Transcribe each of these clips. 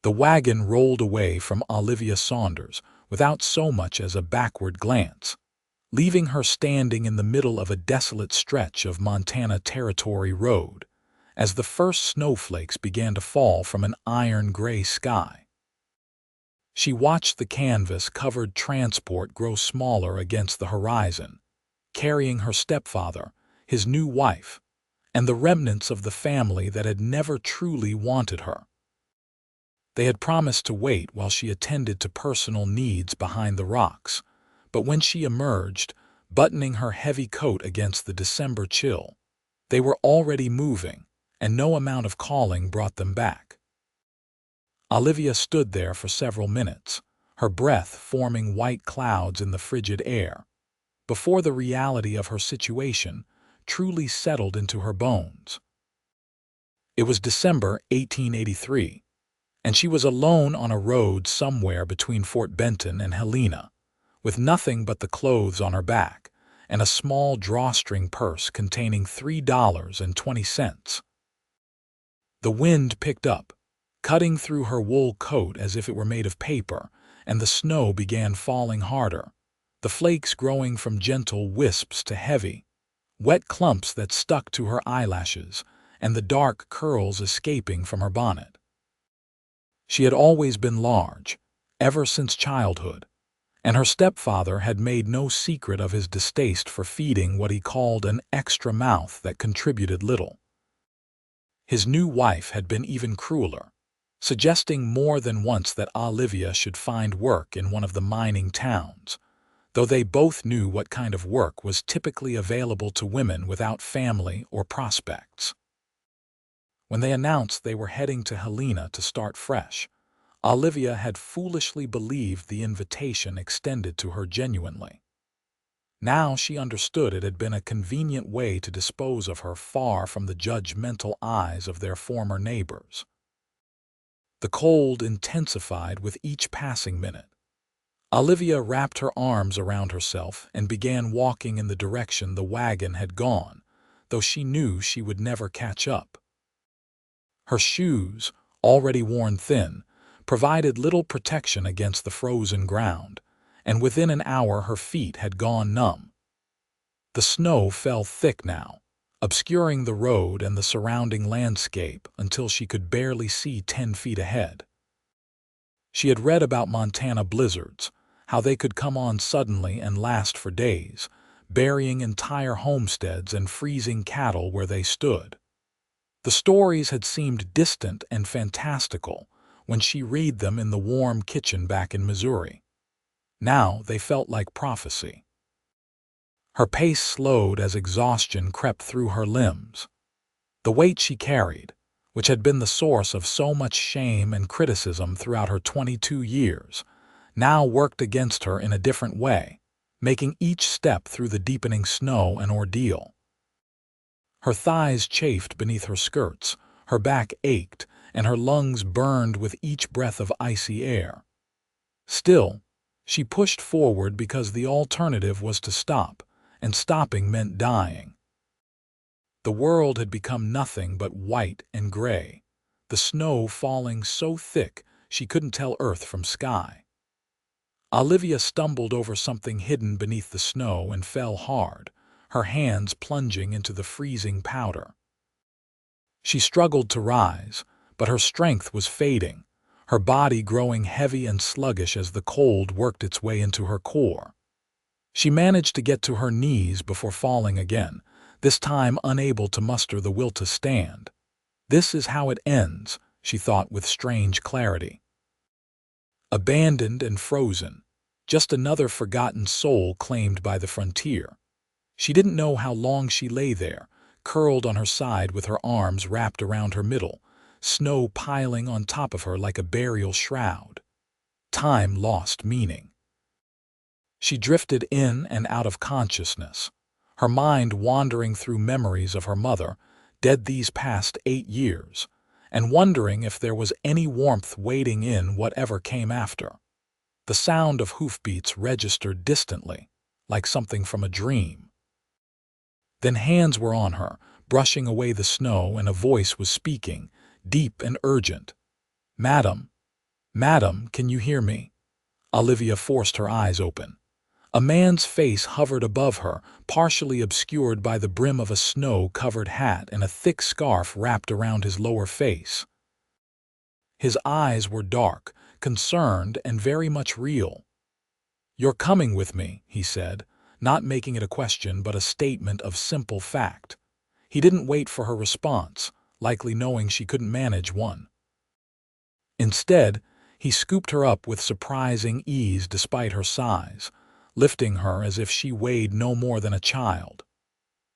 The wagon rolled away from Olivia Saunders without so much as a backward glance, leaving her standing in the middle of a desolate stretch of Montana Territory road as the first snowflakes began to fall from an iron-gray sky. She watched the canvas-covered transport grow smaller against the horizon, carrying her stepfather, his new wife, and the remnants of the family that had never truly wanted her. They had promised to wait while she attended to personal needs behind the rocks, but when she emerged, buttoning her heavy coat against the December chill, they were already moving, and no amount of calling brought them back. Olivia stood there for several minutes, her breath forming white clouds in the frigid air, before the reality of her situation truly settled into her bones. It was December 1883, and she was alone on a road somewhere between Fort Benton and Helena, with nothing but the clothes on her back and a small drawstring purse containing $3.20. The wind picked up, cutting through her wool coat as if it were made of paper, and the snow began falling harder, the flakes growing from gentle wisps to heavy, wet clumps that stuck to her eyelashes and the dark curls escaping from her bonnet. She had always been large, ever since childhood, and her stepfather had made no secret of his distaste for feeding what he called an extra mouth that contributed little. His new wife had been even crueler, suggesting more than once that Olivia should find work in one of the mining towns, though they both knew what kind of work was typically available to women without family or prospects. When they announced they were heading to Helena to start fresh, Olivia had foolishly believed the invitation extended to her genuinely. Now she understood it had been a convenient way to dispose of her far from the judgmental eyes of their former neighbors. The cold intensified with each passing minute. Olivia wrapped her arms around herself and began walking in the direction the wagon had gone, though she knew she would never catch up. Her shoes, already worn thin, provided little protection against the frozen ground, and within an hour her feet had gone numb. The snow fell thick now, obscuring the road and the surrounding landscape until she could barely see 10 feet ahead. She had read about Montana blizzards, how they could come on suddenly and last for days, burying entire homesteads and freezing cattle where they stood. The stories had seemed distant and fantastical when she read them in the warm kitchen back in Missouri. Now they felt like prophecy. Her pace slowed as exhaustion crept through her limbs. The weight she carried, which had been the source of so much shame and criticism throughout her 22 years, now worked against her in a different way, making each step through the deepening snow an ordeal. Her thighs chafed beneath her skirts, her back ached, and her lungs burned with each breath of icy air. Still, she pushed forward because the alternative was to stop, and stopping meant dying. The world had become nothing but white and gray, the snow falling so thick she couldn't tell earth from sky. Olivia stumbled over something hidden beneath the snow and fell hard, her hands plunging into the freezing powder. She struggled to rise, but her strength was fading, her body growing heavy and sluggish as the cold worked its way into her core. She managed to get to her knees before falling again, this time unable to muster the will to stand. This is how it ends, she thought with strange clarity. Abandoned and frozen, just another forgotten soul claimed by the frontier. She didn't know how long she lay there, curled on her side with her arms wrapped around her middle, snow piling on top of her like a burial shroud. Time lost meaning. She drifted in and out of consciousness, her mind wandering through memories of her mother, dead these past 8 years, and wondering if there was any warmth waiting in whatever came after. The sound of hoofbeats registered distantly, like something from a dream. Then hands were on her, brushing away the snow, and a voice was speaking, deep and urgent. "Madam, "Madam, can you hear me?" Olivia forced her eyes open. A man's face hovered above her, partially obscured by the brim of a snow-covered hat and a thick scarf wrapped around his lower face. His eyes were dark, concerned, and very much real. "You're coming with me," he said, not making it a question but a statement of simple fact. He didn't wait for her response, likely knowing she couldn't manage one. Instead, he scooped her up with surprising ease despite her size, lifting her as if she weighed no more than a child.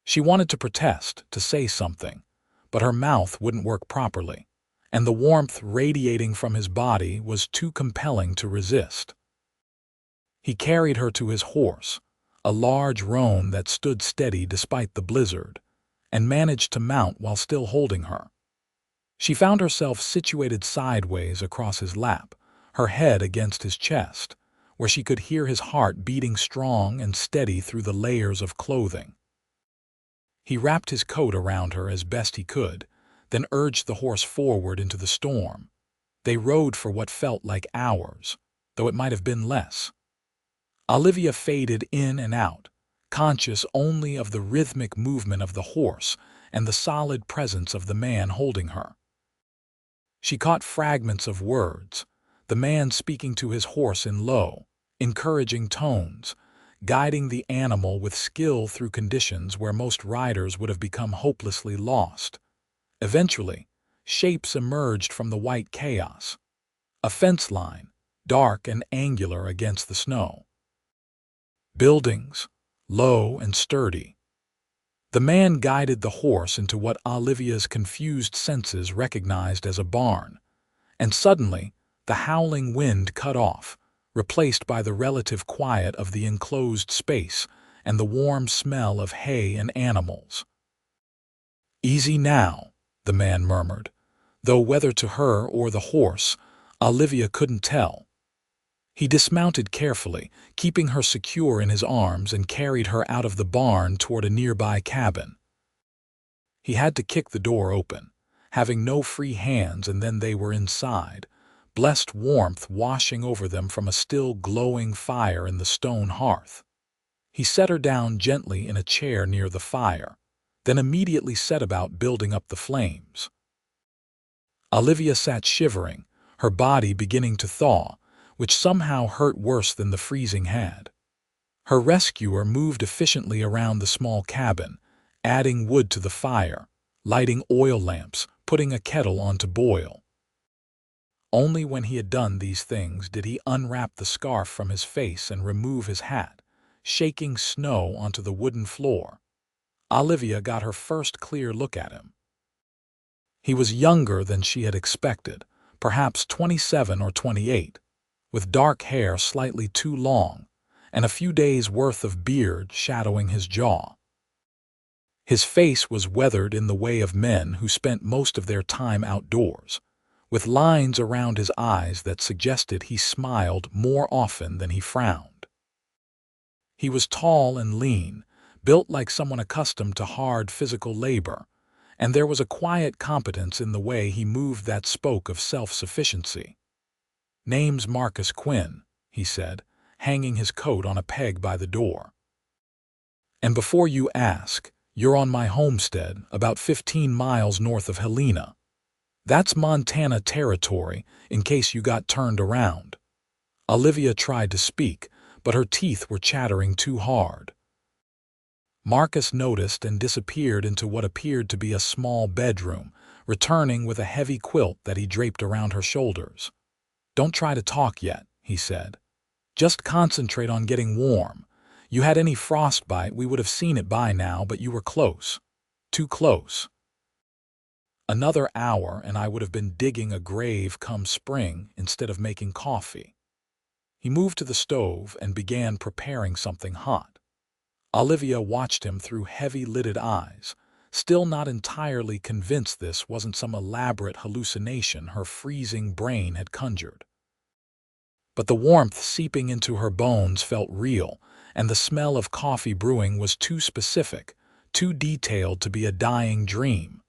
She wanted to protest, to say something, but her mouth wouldn't work properly, and the warmth radiating from his body was too compelling to resist. He carried her to his horse, a large roan that stood steady despite the blizzard, and managed to mount while still holding her. She found herself situated sideways across his lap, her head against his chest, where she could hear his heart beating strong and steady through the layers of clothing. He wrapped his coat around her as best he could, then urged the horse forward into the storm. They rode for what felt like hours, though it might have been less. Olivia faded in and out, conscious only of the rhythmic movement of the horse and the solid presence of the man holding her. She caught fragments of words, the man speaking to his horse in low, encouraging tones, guiding the animal with skill through conditions where most riders would have become hopelessly lost. Eventually, shapes emerged from the white chaos. A fence line, dark and angular against the snow. Buildings, low and sturdy. The man guided the horse into what Olivia's confused senses recognized as a barn, and suddenly the howling wind cut off, replaced by the relative quiet of the enclosed space and the warm smell of hay and animals. "Easy now," the man murmured, though whether to her or the horse, Olivia couldn't tell. He dismounted carefully, keeping her secure in his arms, and carried her out of the barn toward a nearby cabin. He had to kick the door open, having no free hands, and then they were inside, blessed warmth washing over them from a still glowing fire in the stone hearth. He set her down gently in a chair near the fire, then immediately set about building up the flames. Olivia sat shivering, her body beginning to thaw, which somehow hurt worse than the freezing had. Her rescuer moved efficiently around the small cabin, adding wood to the fire, lighting oil lamps, putting a kettle on to boil. Only when he had done these things did he unwrap the scarf from his face and remove his hat, shaking snow onto the wooden floor. Olivia got her first clear look at him. He was younger than she had expected, perhaps 27 or 28, with dark hair slightly too long, and a few days' worth of beard shadowing his jaw. His face was weathered in the way of men who spent most of their time outdoors, with lines around his eyes that suggested he smiled more often than he frowned. He was tall and lean, built like someone accustomed to hard physical labor, and there was a quiet competence in the way he moved that spoke of self-sufficiency. "Name's Marcus Quinn," he said, hanging his coat on a peg by the door. "And before you ask, you're on my homestead, about 15 miles north of Helena. That's Montana territory, in case you got turned around." Olivia tried to speak, but her teeth were chattering too hard. Marcus noticed and disappeared into what appeared to be a small bedroom, returning with a heavy quilt that he draped around her shoulders. "Don't try to talk yet," he said. "Just concentrate on getting warm. You had any frostbite, we would have seen it by now, but you were close. Too close. Another hour and I would have been digging a grave come spring instead of making coffee." He moved to the stove and began preparing something hot. Olivia watched him through heavy-lidded eyes, still not entirely convinced this wasn't some elaborate hallucination her freezing brain had conjured. But the warmth seeping into her bones felt real, and the smell of coffee brewing was too specific, too detailed to be a dying dream.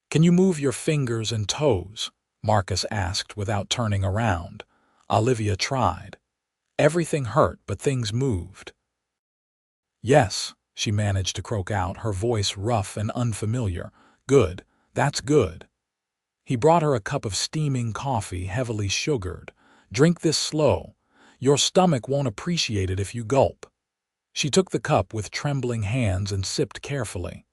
"Can you move your fingers and toes?" Marcus asked without turning around. Olivia tried. Everything hurt, but things moved. Yes, she managed to croak out, her voice rough and unfamiliar. Good, that's good. He brought her a cup of steaming coffee, heavily sugared. Drink this slow. Your stomach won't appreciate it if you gulp. She took the cup with trembling hands and sipped carefully.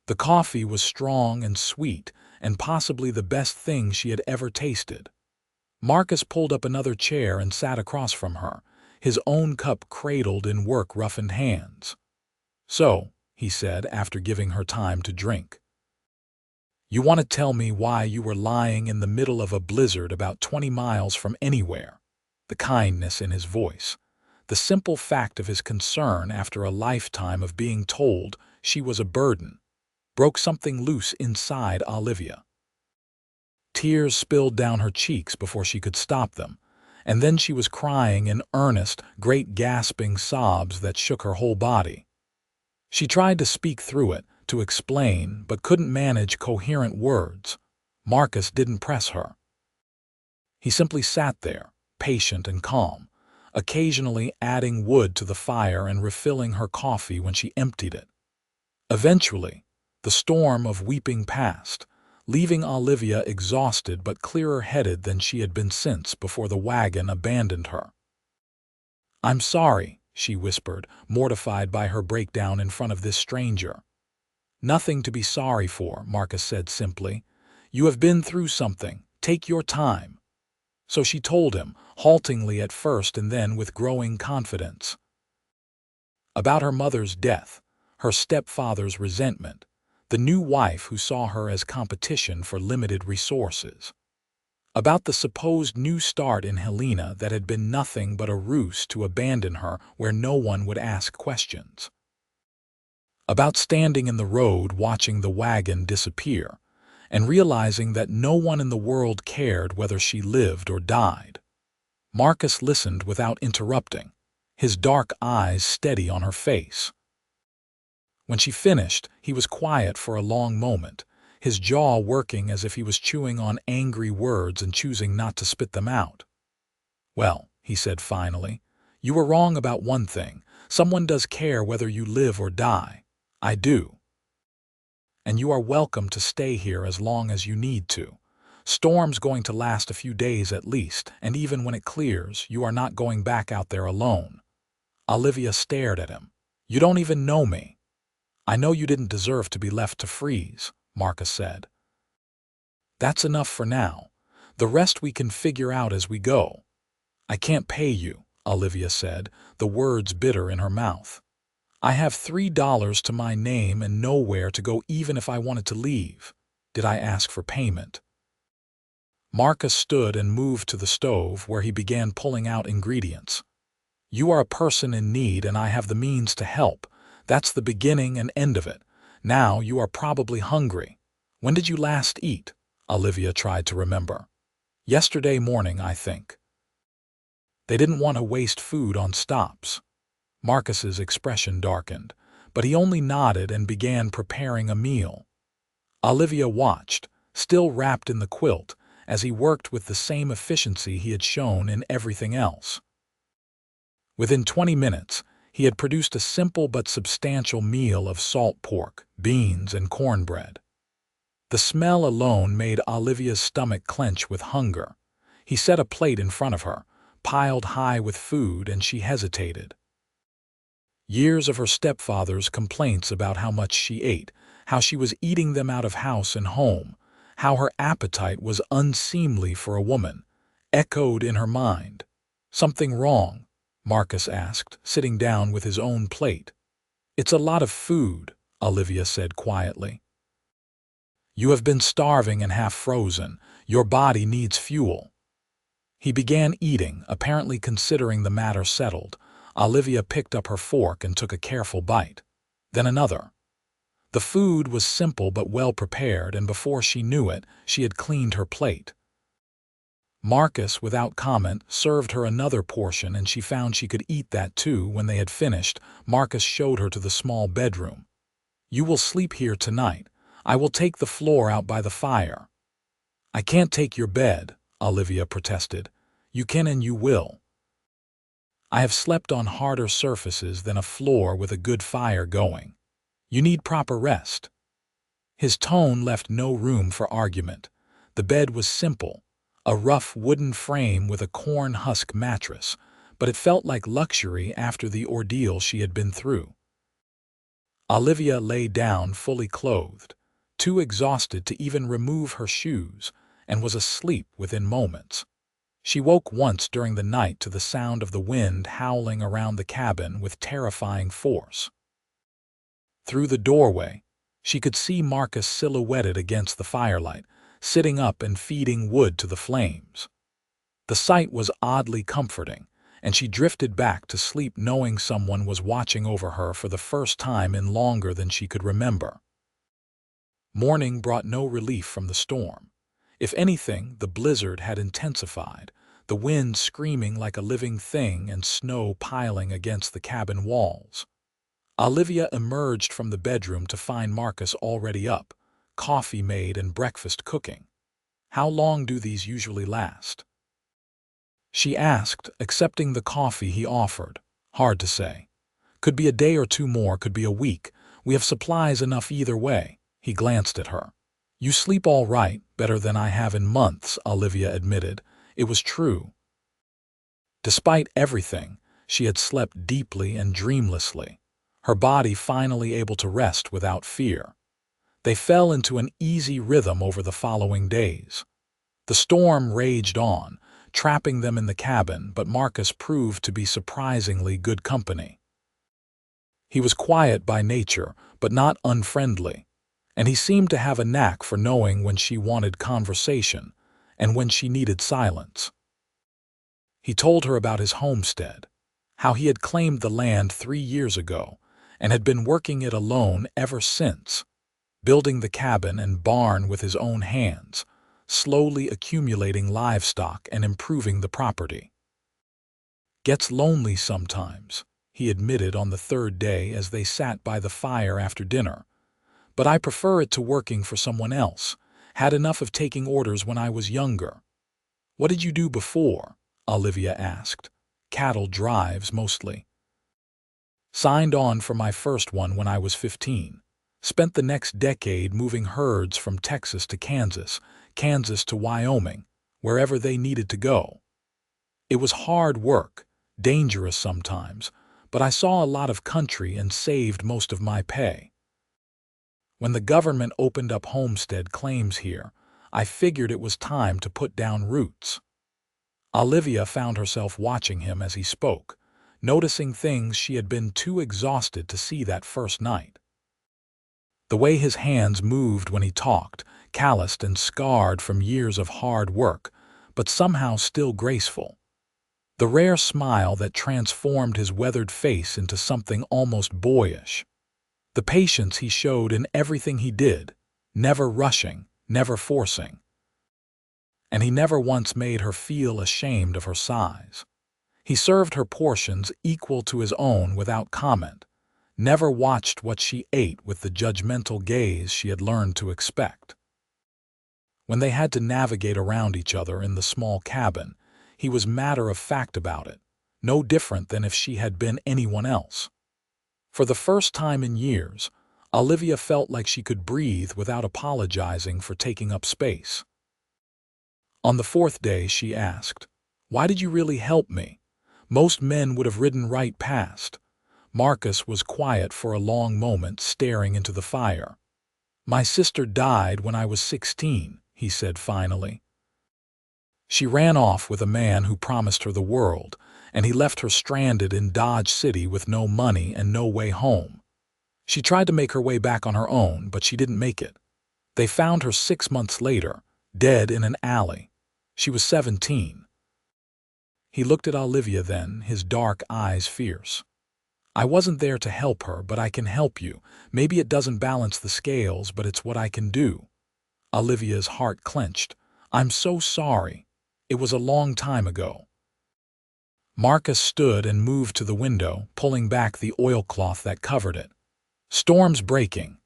The coffee was strong and sweet, and possibly the best thing she had ever tasted. Marcus pulled up another chair and sat across from her, his own cup cradled in work-roughened hands. So, he said after giving her time to drink, you want to tell me why you were lying in the middle of a blizzard about 20 miles from anywhere? The kindness in his voice, the simple fact of his concern after a lifetime of being told she was a burden, broke something loose inside Olivia. Tears spilled down her cheeks before she could stop them, and then she was crying in earnest, great gasping sobs that shook her whole body. She tried to speak through it, to explain, but couldn't manage coherent words. Marcus didn't press her. He simply sat there, patient and calm, occasionally adding wood to the fire and refilling her coffee when she emptied it. Eventually, the storm of weeping passed, leaving Olivia exhausted but clearer-headed than she had been since before the wagon abandoned her. I'm sorry, she whispered, mortified by her breakdown in front of this stranger. Nothing to be sorry for, Marcus said simply. You have been through something. Take your time. So she told him, haltingly at first and then with growing confidence. About her mother's death, her stepfather's resentment, the new wife who saw her as competition for limited resources. About the supposed new start in Helena that had been nothing but a ruse to abandon her where no one would ask questions. About standing in the road watching the wagon disappear, and realizing that no one in the world cared whether she lived or died. Marcus listened without interrupting, his dark eyes steady on her face. When she finished, he was quiet for a long moment, his jaw working as if he was chewing on angry words and choosing not to spit them out. Well, he said finally, you were wrong about one thing. Someone does care whether you live or die. I do. And you are welcome to stay here as long as you need to. Storm's going to last a few days at least, and even when it clears, you are not going back out there alone. Olivia stared at him. You don't even know me. I know you didn't deserve to be left to freeze, Marcus said. That's enough for now. The rest we can figure out as we go. I can't pay you, Olivia said, the words bitter in her mouth. I have $3 to my name and nowhere to go even if I wanted to leave. Did I ask for payment? Marcus stood and moved to the stove where he began pulling out ingredients. You are a person in need and I have the means to help. That's the beginning and end of it. Now you are probably hungry. When did you last eat? Olivia tried to remember. Yesterday morning, I think. They didn't want to waste food on stops. Marcus's expression darkened, but he only nodded and began preparing a meal. Olivia watched, still wrapped in the quilt, as he worked with the same efficiency he had shown in everything else. Within 20 minutes, he had produced a simple but substantial meal of salt pork, beans, and cornbread. The smell alone made Olivia's stomach clench with hunger. He set a plate in front of her, piled high with food, and she hesitated. Years of her stepfather's complaints about how much she ate, how she was eating them out of house and home, how her appetite was unseemly for a woman, echoed in her mind. Something wrong? Marcus asked, sitting down with his own plate. It's a lot of food, Olivia said quietly. You have been starving and half frozen. Your body needs fuel. He began eating, apparently considering the matter settled. Olivia picked up her fork and took a careful bite. Then another. The food was simple but well prepared, and before she knew it, she had cleaned her plate. Marcus, without comment, served her another portion, and she found she could eat that too. When they had finished, Marcus showed her to the small bedroom. You will sleep here tonight. I will take the floor out by the fire. "I can't take your bed," Olivia protested. "You can and you will. I have slept on harder surfaces than a floor with a good fire going. You need proper rest." His tone left no room for argument. The bed was simple, a rough wooden frame with a corn husk mattress, but it felt like luxury after the ordeal she had been through. Olivia lay down fully clothed, too exhausted to even remove her shoes, and was asleep within moments. She woke once during the night to the sound of the wind howling around the cabin with terrifying force. Through the doorway, she could see Marcus silhouetted against the firelight, sitting up and feeding wood to the flames. The sight was oddly comforting, and she drifted back to sleep knowing someone was watching over her for the first time in longer than she could remember. Morning brought no relief from the storm. If anything, the blizzard had intensified, the wind screaming like a living thing and snow piling against the cabin walls. Olivia emerged from the bedroom to find Marcus already up, coffee made and breakfast cooking. "How long do these usually last?" she asked, accepting the coffee he offered. "Hard to say. Could be a day or two more, could be a week. We have supplies enough either way." He glanced at her. "You sleep all right, better than I have in months," Olivia admitted. It was true. Despite everything, she had slept deeply and dreamlessly, her body finally able to rest without fear. They fell into an easy rhythm over the following days. The storm raged on, trapping them in the cabin, but Marcus proved to be surprisingly good company. He was quiet by nature, but not unfriendly, and he seemed to have a knack for knowing when she wanted conversation and when she needed silence. He told her about his homestead, how he had claimed the land 3 years ago and had been working it alone ever since, building the cabin and barn with his own hands, slowly accumulating livestock and improving the property. "Gets lonely sometimes," he admitted on the third day as they sat by the fire after dinner. "But I prefer it to working for someone else. Had enough of taking orders when I was younger." "What did you do before?" Olivia asked. "Cattle drives, mostly." "Signed on for my first one when I was 15. Spent the next decade moving herds from Texas to Kansas, Kansas to Wyoming, wherever they needed to go. It was hard work, dangerous sometimes, but I saw a lot of country and saved most of my pay. When the government opened up homestead claims here, I figured it was time to put down roots." Olivia found herself watching him as he spoke, noticing things she had been too exhausted to see that first night. The way his hands moved when he talked, calloused and scarred from years of hard work, but somehow still graceful. The rare smile that transformed his weathered face into something almost boyish. The patience he showed in everything he did, never rushing, never forcing. And he never once made her feel ashamed of her size. He served her portions equal to his own without comment, never watched what she ate with the judgmental gaze she had learned to expect. When they had to navigate around each other in the small cabin, he was matter-of-fact about it, no different than if she had been anyone else. For the first time in years, Olivia felt like she could breathe without apologizing for taking up space. On the 4th day, she asked, "Why did you really help me? Most men would have ridden right past." Marcus was quiet for a long moment, staring into the fire. "My sister died when I was 16, he said finally. "She ran off with a man who promised her the world, and he left her stranded in Dodge City with no money and no way home. She tried to make her way back on her own, but she didn't make it. They found her 6 months later, dead in an alley. She was 17. He looked at Olivia then, his dark eyes fierce. "I wasn't there to help her, but I can help you. Maybe it doesn't balance the scales, but it's what I can do." Olivia's heart clenched. "I'm so sorry. It was a long time ago." Marcus stood and moved to the window, pulling back the oilcloth that covered it. "Storm's breaking.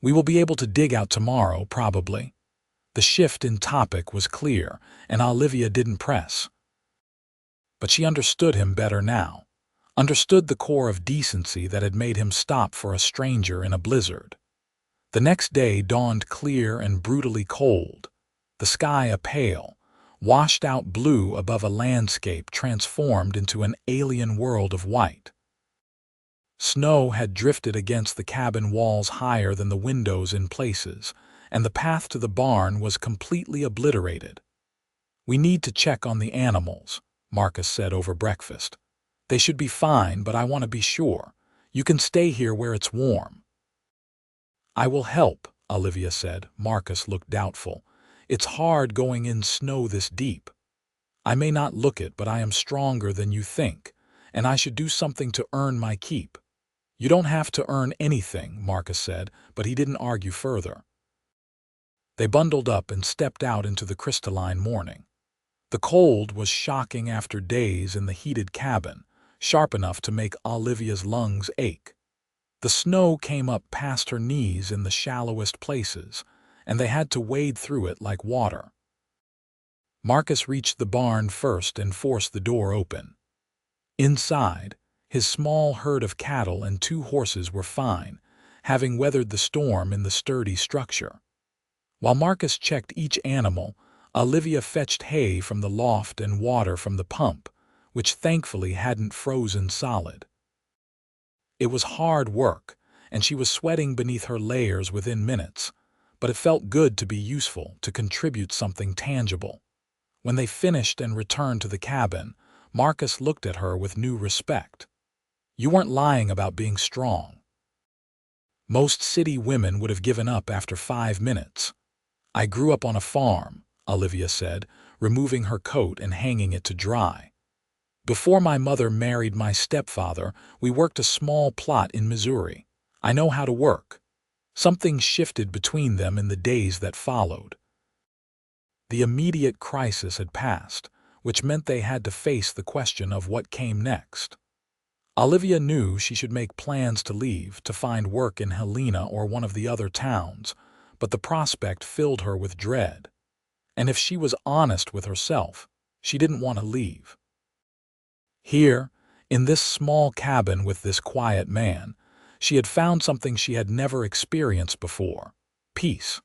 We will be able to dig out tomorrow, probably." The shift in topic was clear, and Olivia didn't press. But she understood him better now, understood the core of decency that had made him stop for a stranger in a blizzard. The next day dawned clear and brutally cold, the sky a pale, washed-out blue above a landscape transformed into an alien world of white. Snow had drifted against the cabin walls higher than the windows in places, and the path to the barn was completely obliterated. "We need to check on the animals," Marcus said over breakfast. "They should be fine, but I want to be sure. You can stay here where it's warm." "I will help," Olivia said. Marcus looked doubtful. "It's hard going in snow this deep. I may not look it, but I am stronger than you think, and I should do something to earn my keep." "You don't have to earn anything," Marcus said, but he didn't argue further. They bundled up and stepped out into the crystalline morning. The cold was shocking after days in the heated cabin, sharp enough to make Olivia's lungs ache. The snow came up past her knees in the shallowest places, and they had to wade through it like water. Marcus reached the barn first and forced the door open. Inside, his small herd of cattle and 2 horses were fine, having weathered the storm in the sturdy structure. While Marcus checked each animal, Olivia fetched hay from the loft and water from the pump, which thankfully hadn't frozen solid. It was hard work, and she was sweating beneath her layers within minutes, but it felt good to be useful, to contribute something tangible. When they finished and returned to the cabin, Marcus looked at her with new respect. "You weren't lying about being strong." Most city women would have given up after 5 minutes. "I grew up on a farm," Olivia said, removing her coat and hanging it to dry. "Before my mother married my stepfather, we worked a small plot in Missouri. I know how to work." Something shifted between them in the days that followed. The immediate crisis had passed, which meant they had to face the question of what came next. Olivia knew she should make plans to leave, to find work in Helena or one of the other towns, but the prospect filled her with dread. And if she was honest with herself, she didn't want to leave. Here, in this small cabin with this quiet man, she had found something she had never experienced before: peace.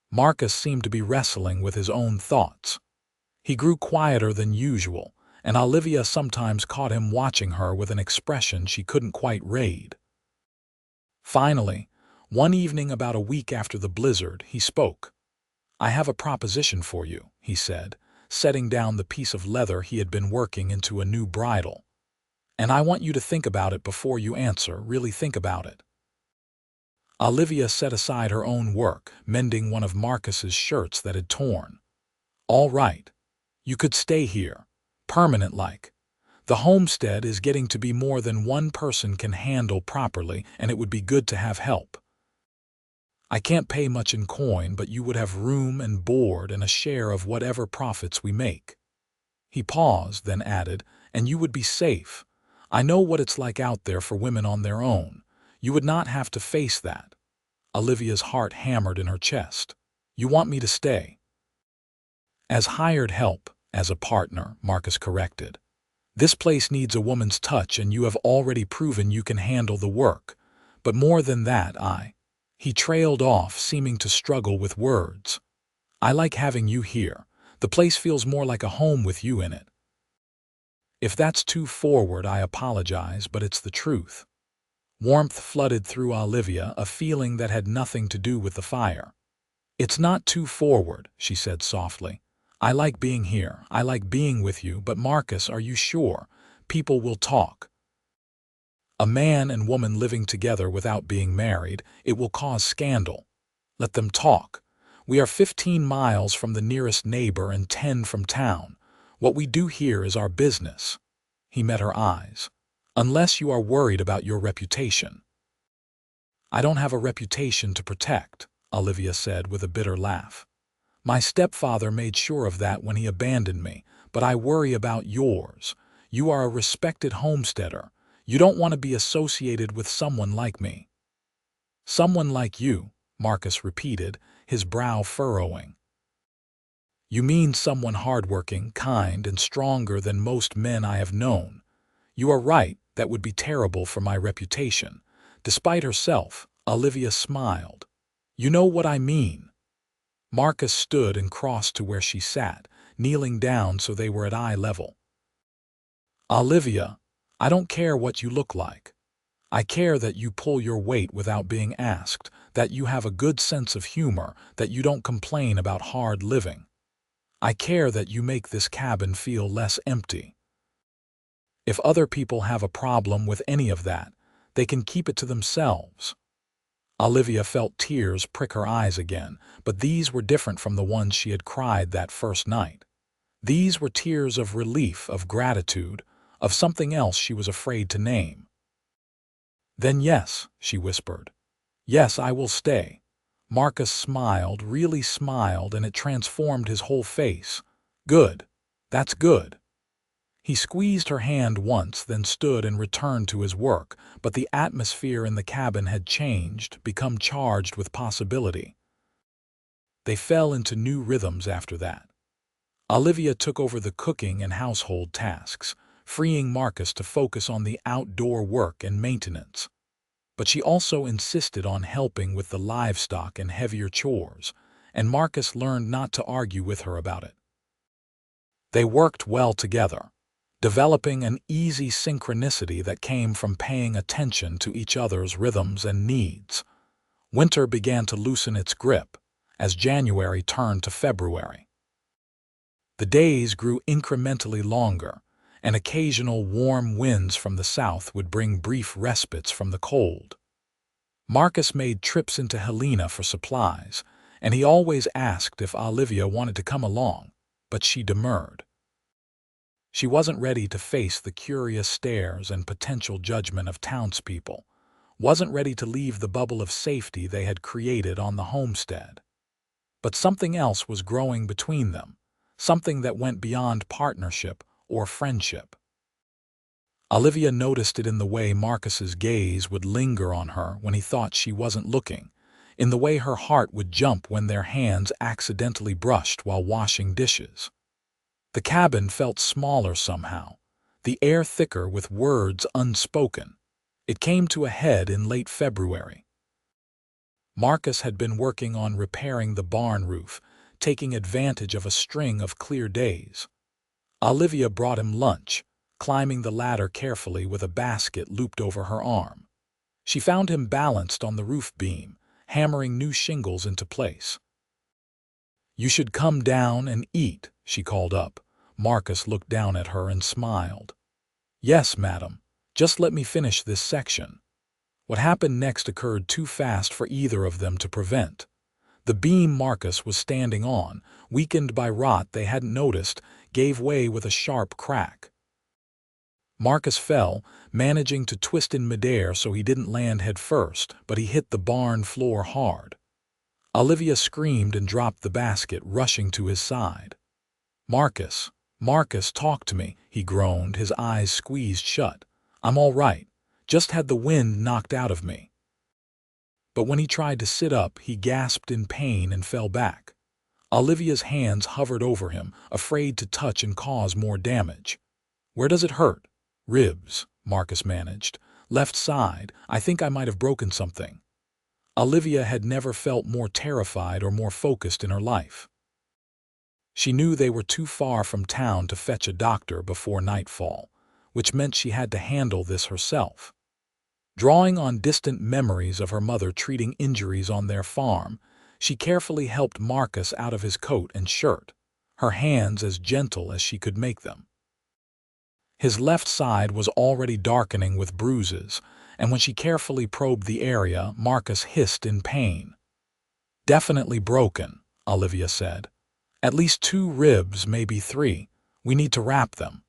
Marcus seemed to be wrestling with his own thoughts. He grew quieter than usual, and Olivia sometimes caught him watching her with an expression she couldn't quite read. Finally, one evening about a week after the blizzard, he spoke. "I have a proposition for you," he said, setting down the piece of leather he had been working into a new bridle. "And I want you to think about it before you answer, really think about it." Olivia set aside her own work, mending one of Marcus's shirts that had torn. "All right. You could stay here, permanent-like. The homestead is getting to be more than one person can handle properly, and it would be good to have help. I can't pay much in coin, but you would have room and board and a share of whatever profits we make." He paused, then added, "And you would be safe. I know what it's like out there for women on their own. You would not have to face that." Olivia's heart hammered in her chest. "You want me to stay?" "As hired help, as a partner," Marcus corrected. "This place needs a woman's touch, and you have already proven you can handle the work. But more than that, He trailed off, seeming to struggle with words. "I like having you here. The place feels more like a home with you in it." "If that's too forward, I apologize, but it's the truth." Warmth flooded through Olivia, a feeling that had nothing to do with the fire. "It's not too forward," she said softly. "I like being here. I like being with you, but Marcus, are you sure? People will talk. A man and woman living together without being married, it will cause scandal. Let them talk. We are 15 miles from the nearest neighbor and 10 from town. What we do here is our business." He met her eyes. "Unless you are worried about your reputation." "I don't have a reputation to protect," Olivia said with a bitter laugh. "My stepfather made sure of that when he abandoned me, but I worry about yours. You are a respected homesteader. You don't want to be associated with someone like me." "Someone like you," Marcus repeated, his brow furrowing. You mean someone hardworking, kind, and stronger than most men I have known. You are right, that would be terrible for my reputation. Despite herself, Olivia smiled. You know what I mean. Marcus stood and crossed to where she sat, kneeling down so they were at eye level. Olivia, I don't care what you look like. I care that you pull your weight without being asked, that you have a good sense of humor, that you don't complain about hard living. I care that you make this cabin feel less empty. If other people have a problem with any of that, they can keep it to themselves. Olivia felt tears prick her eyes again, but these were different from the ones she had cried that first night. These were tears of relief, of gratitude, of something else she was afraid to name. Then yes, she whispered. Yes, I will stay. Marcus smiled, really smiled, and it transformed his whole face. Good. That's good. He squeezed her hand once, then stood and returned to his work, but the atmosphere in the cabin had changed, become charged with possibility. They fell into new rhythms after that. Olivia took over the cooking and household tasks, freeing Marcus to focus on the outdoor work and maintenance. But she also insisted on helping with the livestock and heavier chores, and Marcus learned not to argue with her about it. They worked well together, developing an easy synchronicity that came from paying attention to each other's rhythms and needs. Winter began to loosen its grip as January turned to February. The days grew incrementally longer, and occasional warm winds from the south would bring brief respites from the cold. Marcus made trips into Helena for supplies, and he always asked if Olivia wanted to come along, but she demurred. She wasn't ready to face the curious stares and potential judgment of townspeople, wasn't ready to leave the bubble of safety they had created on the homestead. But something else was growing between them, something that went beyond partnership or friendship. Olivia noticed it in the way Marcus's gaze would linger on her when he thought she wasn't looking, in the way her heart would jump when their hands accidentally brushed while washing dishes. The cabin felt smaller somehow, the air thicker with words unspoken. It came to a head in late February. Marcus had been working on repairing the barn roof, taking advantage of a string of clear days. Olivia brought him lunch, climbing the ladder carefully with a basket looped over her arm. She found him balanced on the roof beam, hammering new shingles into place. "You should come down and eat," she called up. Marcus looked down at her and smiled. "Yes, madam. Just let me finish this section." What happened next occurred too fast for either of them to prevent. The beam Marcus was standing on, weakened by rot they hadn't noticed, gave way with a sharp crack. Marcus fell, managing to twist in midair so he didn't land head first, but he hit the barn floor hard. Olivia screamed and dropped the basket, rushing to his side. "Marcus, Marcus, talk to me," he groaned, his eyes squeezed shut. "I'm all right. Just had the wind knocked out of me." But when he tried to sit up, he gasped in pain and fell back. Olivia's hands hovered over him, afraid to touch and cause more damage. "Where does it hurt?" "Ribs," Marcus managed. "Left side. I think I might have broken something." Olivia had never felt more terrified or more focused in her life. She knew they were too far from town to fetch a doctor before nightfall, which meant she had to handle this herself. Drawing on distant memories of her mother treating injuries on their farm, she carefully helped Marcus out of his coat and shirt, her hands as gentle as she could make them. His left side was already darkening with bruises, and when she carefully probed the area, Marcus hissed in pain. "Definitely broken," Olivia said. "At least 2 ribs, maybe 3. We need to wrap them."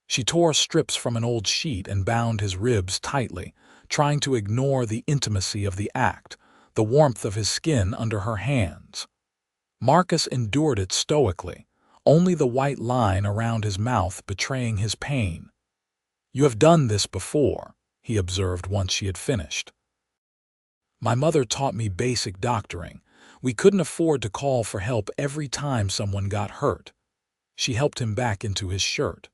She tore strips from an old sheet and bound his ribs tightly, trying to ignore the intimacy of the act, the warmth of his skin under her hands. Marcus endured it stoically, only the white line around his mouth betraying his pain. "You have done this before," he observed once she had finished. "My mother taught me basic doctoring. We couldn't afford to call for help every time someone got hurt. She helped him back into his shirt.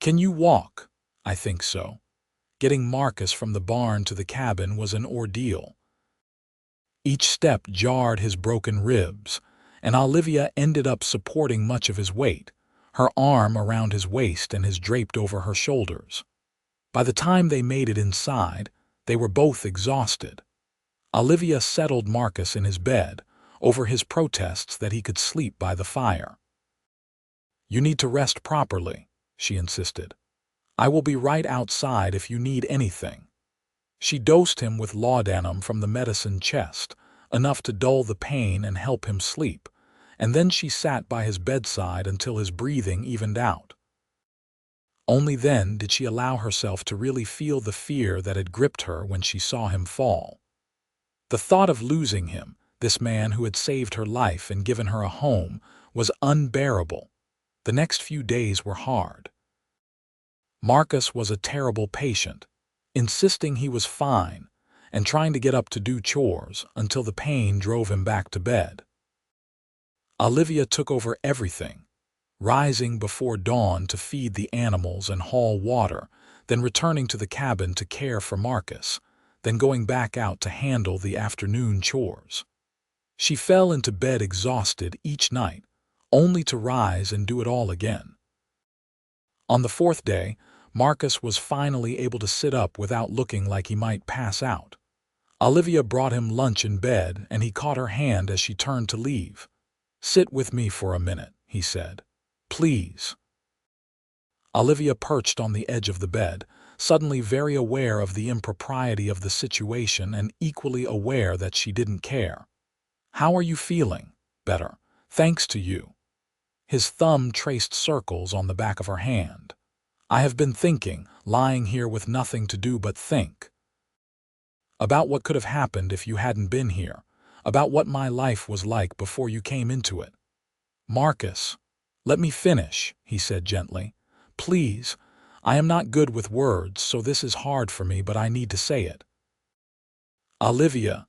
Can you walk? I think so. Getting Marcus from the barn to the cabin was an ordeal. Each step jarred his broken ribs, and Olivia ended up supporting much of his weight, her arm around his waist and his draped over her shoulders. By the time they made it inside, they were both exhausted. Olivia settled Marcus in his bed, over his protests that he could sleep by the fire. You need to rest properly, she insisted. I will be right outside if you need anything. She dosed him with laudanum from the medicine chest, enough to dull the pain and help him sleep, and then she sat by his bedside until his breathing evened out. Only then did she allow herself to really feel the fear that had gripped her when she saw him fall. The thought of losing him, this man who had saved her life and given her a home, was unbearable. The next few days were hard. Marcus was a terrible patient, insisting he was fine and trying to get up to do chores until the pain drove him back to bed. Olivia took over everything, rising before dawn to feed the animals and haul water, then returning to the cabin to care for Marcus, then going back out to handle the afternoon chores. She fell into bed exhausted each night, only to rise and do it all again. On the fourth day, Marcus was finally able to sit up without looking like he might pass out. Olivia brought him lunch in bed, and he caught her hand as she turned to leave. "Sit with me for a minute," he said. "Please." Olivia perched on the edge of the bed, suddenly very aware of the impropriety of the situation and equally aware that she didn't care. "How are you feeling?" "Better, thanks to you." His thumb traced circles on the back of her hand. "I have been thinking, lying here with nothing to do but think. About what could have happened if you hadn't been here, about what my life was like before you came into it." "Marcus, let me finish," he said gently. "Please, I am not good with words, so this is hard for me, but I need to say it. Olivia,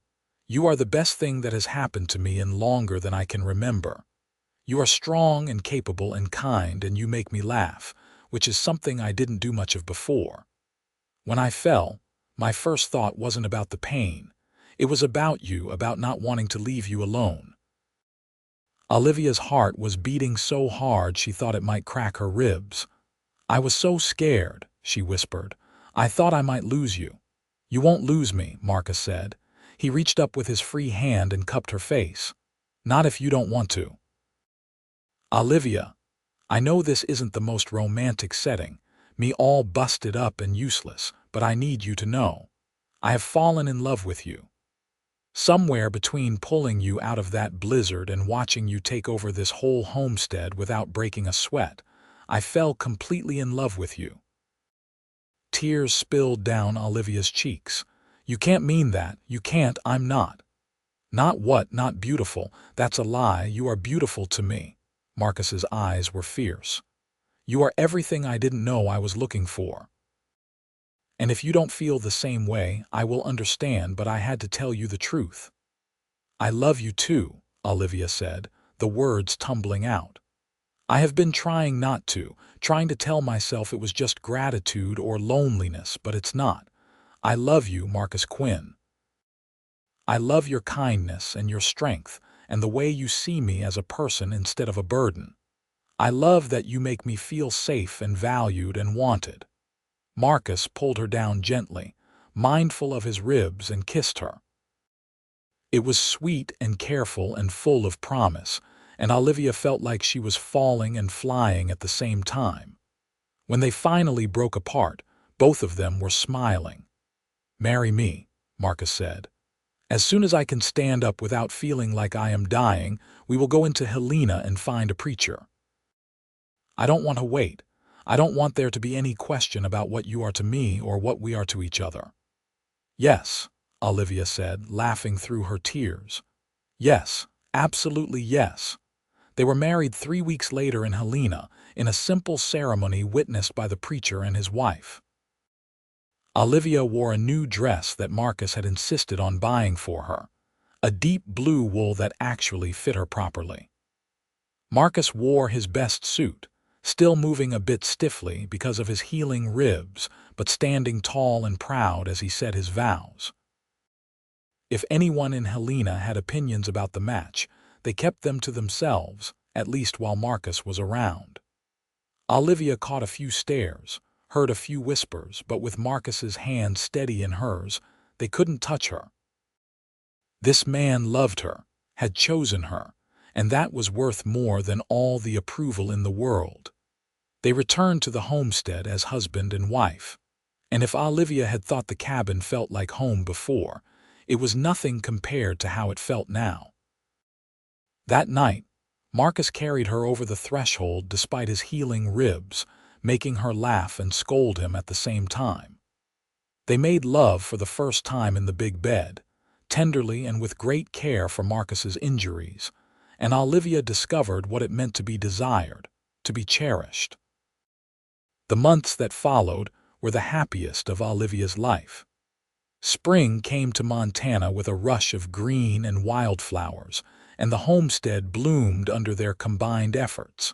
you are the best thing that has happened to me in longer than I can remember. You are strong and capable and kind, and you make me laugh, which is something I didn't do much of before. When I fell, my first thought wasn't about the pain. It was about you, about not wanting to leave you alone." Olivia's heart was beating so hard she thought it might crack her ribs. "I was so scared," she whispered. "I thought I might lose you." "You won't lose me," Marcus said. He reached up with his free hand and cupped her face. "Not if you don't want to." "Olivia, I know this isn't the most romantic setting, me all busted up and useless, but I need you to know. I have fallen in love with you. Somewhere between pulling you out of that blizzard and watching you take over this whole homestead without breaking a sweat, I fell completely in love with you." Tears spilled down Olivia's cheeks. "You can't mean that. You can't. I'm not." "Not what? Not beautiful? That's a lie. You are beautiful to me." Marcus's eyes were fierce. "You are everything I didn't know I was looking for. And if you don't feel the same way, I will understand, but I had to tell you the truth." "I love you too," Olivia said, the words tumbling out. "I have been trying not to, trying to tell myself it was just gratitude or loneliness, but it's not. I love you, Marcus Quinn. I love your kindness and your strength and the way you see me as a person instead of a burden. I love that you make me feel safe and valued and wanted." Marcus pulled her down gently, mindful of his ribs, and kissed her. It was sweet and careful and full of promise, and Olivia felt like she was falling and flying at the same time. When they finally broke apart, both of them were smiling. "Marry me," Marcus said. "As soon as I can stand up without feeling like I am dying, we will go into Helena and find a preacher. I don't want to wait. I don't want there to be any question about what you are to me or what we are to each other." "Yes," Olivia said, laughing through her tears. "Yes, absolutely yes." They were married 3 weeks later in Helena, in a simple ceremony witnessed by the preacher and his wife. Olivia wore a new dress that Marcus had insisted on buying for her, a deep blue wool that actually fit her properly. Marcus wore his best suit, still moving a bit stiffly because of his healing ribs, but standing tall and proud as he said his vows. If anyone in Helena had opinions about the match, they kept them to themselves, at least while Marcus was around. Olivia caught a few stares, heard a few whispers, but with Marcus's hand steady in hers, they couldn't touch her. This man loved her, had chosen her, and that was worth more than all the approval in the world. They returned to the homestead as husband and wife, and if Olivia had thought the cabin felt like home before, it was nothing compared to how it felt now. That night, Marcus carried her over the threshold despite his healing ribs, making her laugh and scold him at the same time. They made love for the first time in the big bed, tenderly and with great care for Marcus's injuries, and Olivia discovered what it meant to be desired, to be cherished. The months that followed were the happiest of Olivia's life. Spring came to Montana with a rush of green and wildflowers, and the homestead bloomed under their combined efforts.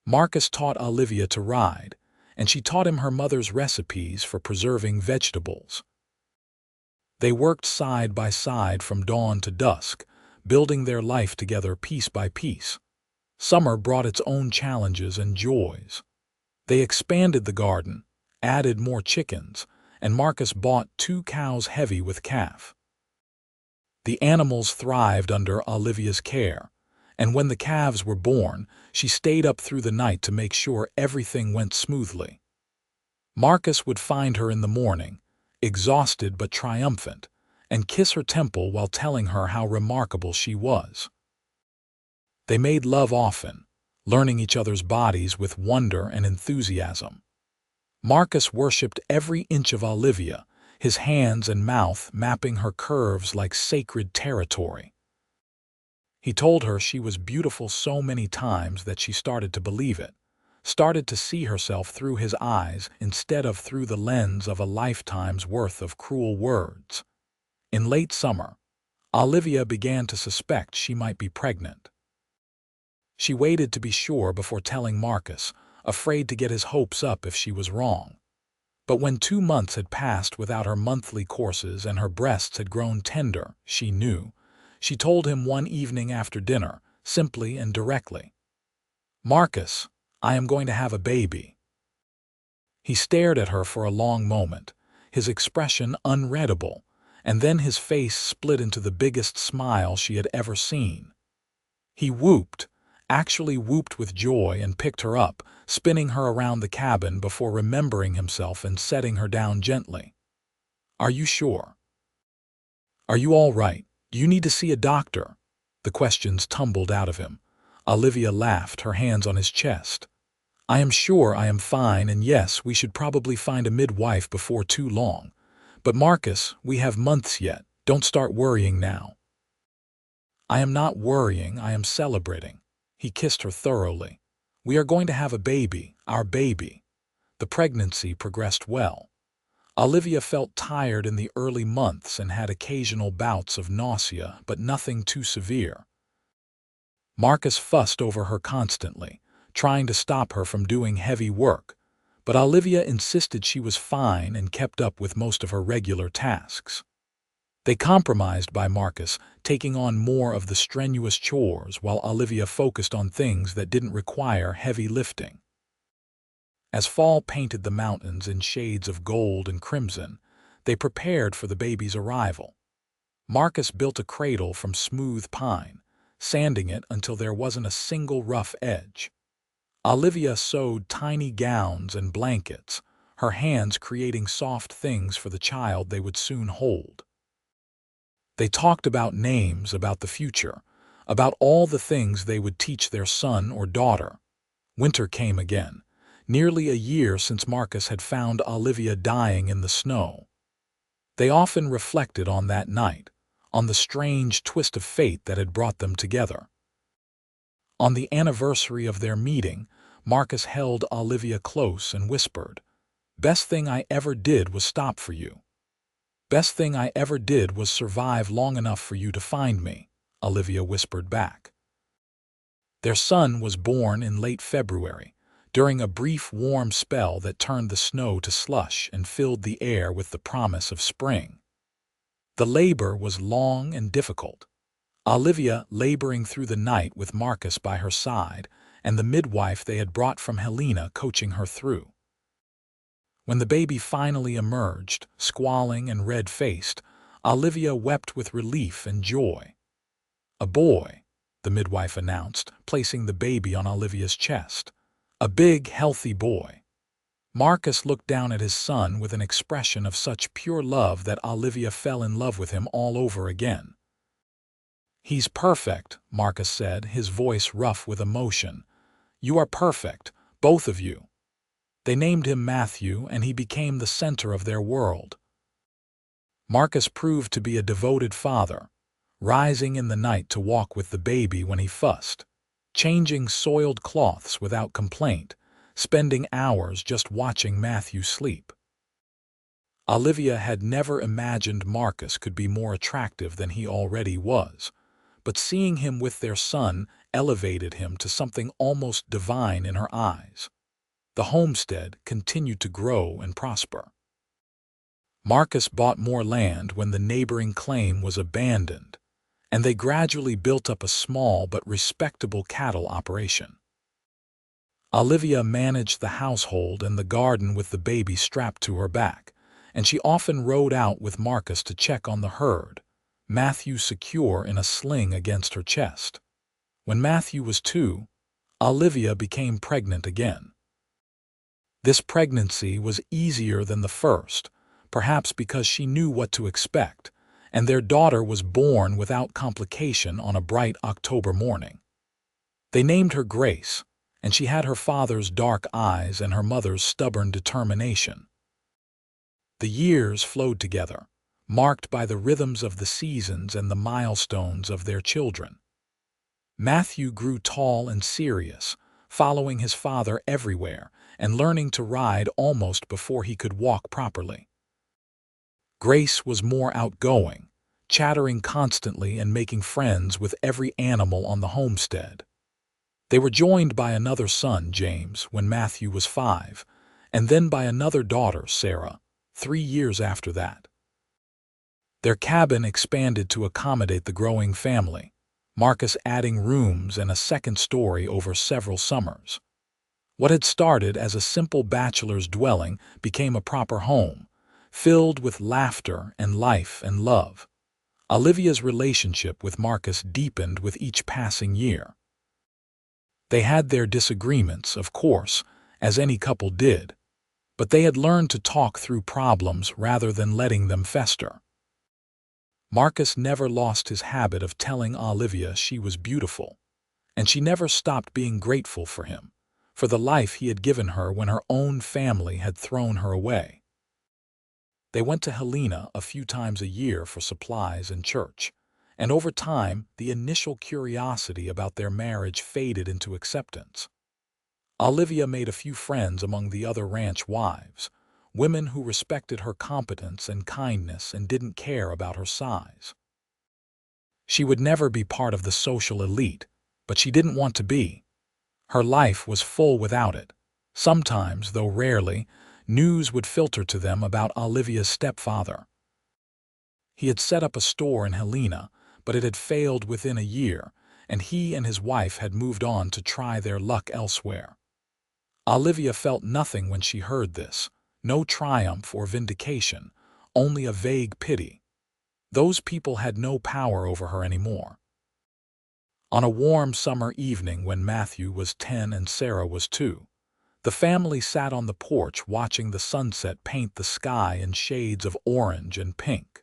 Marcus taught Olivia to ride, and she taught him her mother's recipes for preserving vegetables. They worked side by side from dawn to dusk, building their life together piece by piece. Summer brought its own challenges and joys. They expanded the garden, added more chickens, and Marcus bought 2 cows heavy with calf. The animals thrived under Olivia's care, and when the calves were born, she stayed up through the night to make sure everything went smoothly. Marcus would find her in the morning, exhausted but triumphant, and kiss her temple while telling her how remarkable she was. They made love often, learning each other's bodies with wonder and enthusiasm. Marcus worshipped every inch of Olivia, his hands and mouth mapping her curves like sacred territory. He told her she was beautiful so many times that she started to believe it, started to see herself through his eyes instead of through the lens of a lifetime's worth of cruel words. In late summer, Olivia began to suspect she might be pregnant. She waited to be sure before telling Marcus, afraid to get his hopes up if she was wrong. But when 2 months had passed without her monthly courses and her breasts had grown tender, she knew. She told him one evening after dinner, simply and directly, "Marcus, I am going to have a baby." He stared at her for a long moment, his expression unreadable, and then his face split into the biggest smile she had ever seen. He whooped, actually whooped with joy, and picked her up, spinning her around the cabin before remembering himself and setting her down gently. "Are you sure? Are you all right? Do you need to see a doctor?" The questions tumbled out of him. Olivia laughed, her hands on his chest. "I am sure I am fine, and yes, we should probably find a midwife before too long. But Marcus, we have months yet. Don't start worrying now." "I am not worrying, I am celebrating." He kissed her thoroughly. "We are going to have a baby, our baby." The pregnancy progressed well. Olivia felt tired in the early months and had occasional bouts of nausea, but nothing too severe. Marcus fussed over her constantly, trying to stop her from doing heavy work, but Olivia insisted she was fine and kept up with most of her regular tasks. They compromised by Marcus taking on more of the strenuous chores while Olivia focused on things that didn't require heavy lifting. As fall painted the mountains in shades of gold and crimson, they prepared for the baby's arrival. Marcus built a cradle from smooth pine, sanding it until there wasn't a single rough edge. Olivia sewed tiny gowns and blankets, her hands creating soft things for the child they would soon hold. They talked about names, about the future, about all the things they would teach their son or daughter. Winter came again, nearly a year since Marcus had found Olivia dying in the snow. They often reflected on that night, on the strange twist of fate that had brought them together. On the anniversary of their meeting, Marcus held Olivia close and whispered, "Best thing I ever did was stop for you." "Best thing I ever did was survive long enough for you to find me," Olivia whispered back. Their son was born in late February, during a brief warm spell that turned the snow to slush and filled the air with the promise of spring. The labor was long and difficult, Olivia laboring through the night with Marcus by her side and the midwife they had brought from Helena coaching her through. When the baby finally emerged, squalling and red-faced, Olivia wept with relief and joy. "A boy," the midwife announced, placing the baby on Olivia's chest. "A big, healthy boy." Marcus looked down at his son with an expression of such pure love that Olivia fell in love with him all over again. "He's perfect," Marcus said, his voice rough with emotion. "You are perfect, both of you." They named him Matthew, and he became the center of their world. Marcus proved to be a devoted father, rising in the night to walk with the baby when he fussed, changing soiled cloths without complaint, spending hours just watching Matthew sleep. Olivia had never imagined Marcus could be more attractive than he already was, but seeing him with their son elevated him to something almost divine in her eyes. The homestead continued to grow and prosper. Marcus bought more land when the neighboring claim was abandoned, and they gradually built up a small but respectable cattle operation. Olivia managed the household and the garden with the baby strapped to her back, and she often rode out with Marcus to check on the herd, Matthew secure in a sling against her chest. When Matthew was 2, Olivia became pregnant again. This pregnancy was easier than the first, perhaps because she knew what to expect, and their daughter was born without complication on a bright October morning. They named her Grace, and she had her father's dark eyes and her mother's stubborn determination. The years flowed together, marked by the rhythms of the seasons and the milestones of their children. Matthew grew tall and serious, following his father everywhere and learning to ride almost before he could walk properly. Grace was more outgoing, chattering constantly and making friends with every animal on the homestead. They were joined by another son, James, when Matthew was 5, and then by another daughter, Sarah, 3 years after that. Their cabin expanded to accommodate the growing family, Marcus adding rooms and a second story over several summers. What had started as a simple bachelor's dwelling became a proper home, filled with laughter and life and love. Olivia's relationship with Marcus deepened with each passing year. They had their disagreements, of course, as any couple did, but they had learned to talk through problems rather than letting them fester. Marcus never lost his habit of telling Olivia she was beautiful, and she never stopped being grateful for him, for the life he had given her when her own family had thrown her away. They went to Helena a few times a year for supplies and church, and over time the initial curiosity about their marriage faded into acceptance. Olivia made a few friends among the other ranch wives, women who respected her competence and kindness and didn't care about her size. She would never be part of the social elite, but she didn't want to be. Her life was full without it. Sometimes, though rarely, news would filter to them about Olivia's stepfather. He had set up a store in Helena, but it had failed within a year, and he and his wife had moved on to try their luck elsewhere. Olivia felt nothing when she heard this, no triumph or vindication, only a vague pity. Those people had no power over her anymore. On a warm summer evening when Matthew was 10 and Sarah was 2, the family sat on the porch watching the sunset paint the sky in shades of orange and pink.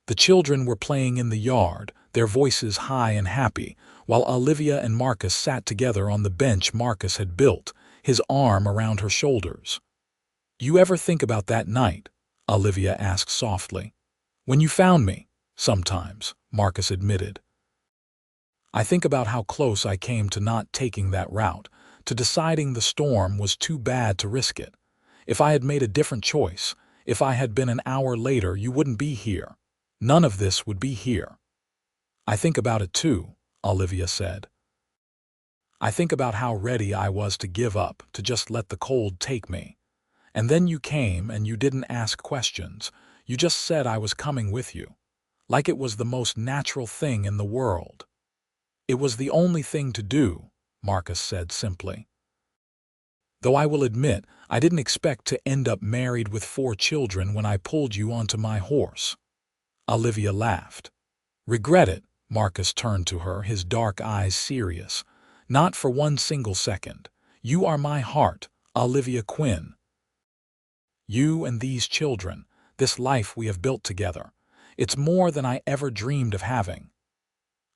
The children were playing in the yard, their voices high and happy, while Olivia and Marcus sat together on the bench Marcus had built, his arm around her shoulders. "You ever think about that night?" Olivia asked softly. "When you found me?" "Sometimes," Marcus admitted. "I think about how close I came to not taking that route, to deciding the storm was too bad to risk it. If I had made a different choice, If I had been an hour later, you wouldn't be here. None of this would be here." "I think about it too," Olivia said. "I think about how ready I was to give up, to just let the cold take me. And then you came and you didn't ask questions. You just said I was coming with you. Like it was the most natural thing in the world." "It was the only thing to do," Marcus said simply. "Though I will admit, I didn't expect to end up married with 4 children when I pulled you onto my horse." Olivia laughed. "Regret it?" Marcus turned to her, his dark eyes serious. "Not for one single second. You are my heart, Olivia Quinn. You and these children, this life we have built together. It's more than I ever dreamed of having."